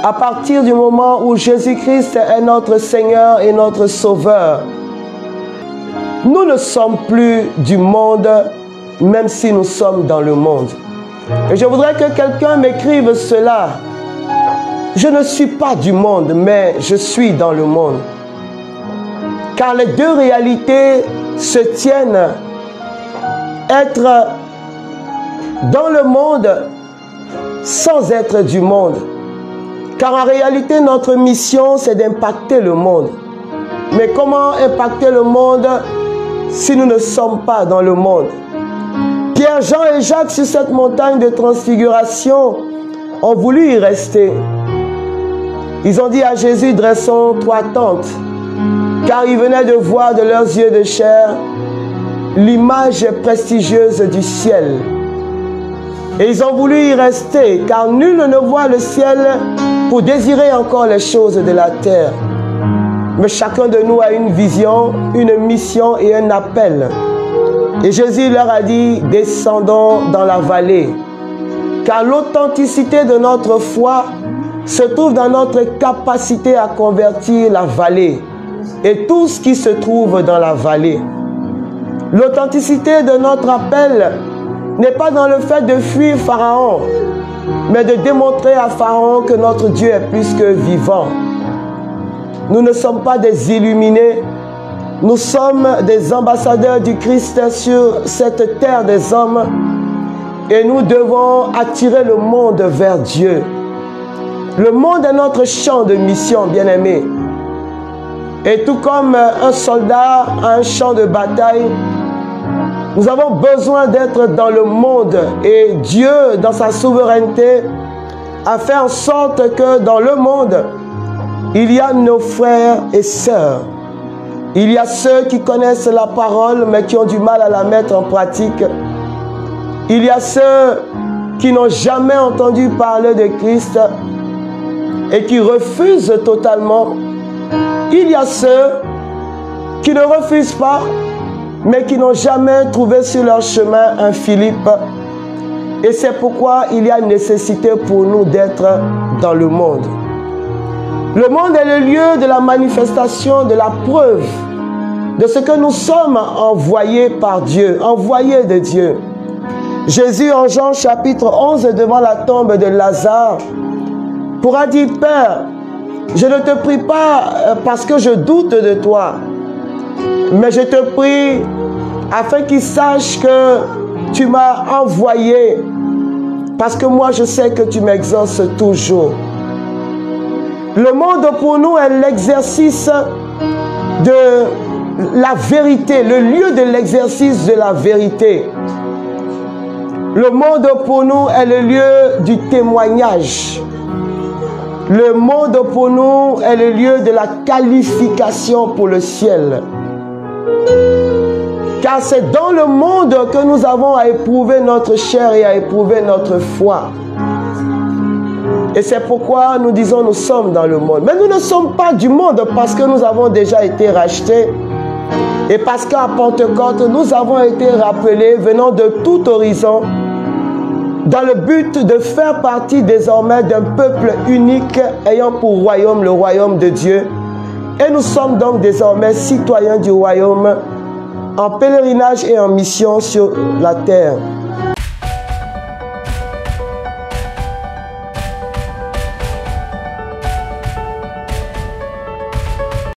À partir du moment où Jésus-Christ est notre Seigneur et notre Sauveur, nous ne sommes plus du monde, même si nous sommes dans le monde. Et je voudrais que quelqu'un m'écrive cela. Je ne suis pas du monde, mais je suis dans le monde. Car les deux réalités se tiennent. Être dans le monde sans être du monde. Car en réalité, notre mission, c'est d'impacter le monde. Mais comment impacter le monde si nous ne sommes pas dans le monde? Pierre, Jean et Jacques, sur cette montagne de transfiguration, ont voulu y rester. Ils ont dit à Jésus, dressons 3 tentes. Car ils venaient de voir de leurs yeux de chair l'image prestigieuse du ciel. Et ils ont voulu y rester, car nul ne voit le ciel pour désirer encore les choses de la terre. Mais chacun de nous a une vision, une mission et un appel. Et Jésus leur a dit, descendons dans la vallée. Car l'authenticité de notre foi se trouve dans notre capacité à convertir la vallée et tout ce qui se trouve dans la vallée. L'authenticité de notre appel n'est pas dans le fait de fuir Pharaon, mais de démontrer à Pharaon que notre Dieu est plus que vivant. Nous ne sommes pas des illuminés, nous sommes des ambassadeurs du Christ sur cette terre des hommes et nous devons attirer le monde vers Dieu. Le monde est notre champ de mission, bien-aimé. Et tout comme un soldat a un champ de bataille, nous avons besoin d'être dans le monde. Et Dieu, dans sa souveraineté, a fait en sorte que dans le monde, il y a nos frères et sœurs. Il y a ceux qui connaissent la parole, mais qui ont du mal à la mettre en pratique. Il y a ceux qui n'ont jamais entendu parler de Christ et qui refusent totalement. Il y a ceux qui ne refusent pas, mais qui n'ont jamais trouvé sur leur chemin un Philippe. Et c'est pourquoi il y a une nécessité pour nous d'être dans le monde. Le monde est le lieu de la manifestation, de la preuve de ce que nous sommes envoyés par Dieu, envoyés de Dieu. Jésus, en Jean chapitre 11, devant la tombe de Lazare, pourra dire, Père, je ne te prie pas parce que je doute de toi, mais je te prie afin qu'ils sachent que tu m'as envoyé, parce que moi je sais que tu m'exauces toujours. Le monde pour nous est l'exercice de la vérité, le lieu de l'exercice de la vérité. Le monde pour nous est le lieu du témoignage. Le monde pour nous est le lieu de la qualification pour le ciel. Car c'est dans le monde que nous avons à éprouver notre chair et à éprouver notre foi. Et c'est pourquoi nous disons nous sommes dans le monde. Mais nous ne sommes pas du monde parce que nous avons déjà été rachetés. Et parce qu'à Pentecôte, nous avons été rappelés venant de tout horizon dans le but de faire partie désormais d'un peuple unique ayant pour royaume le royaume de Dieu. Et nous sommes donc désormais citoyens du royaume en pèlerinage et en mission sur la terre.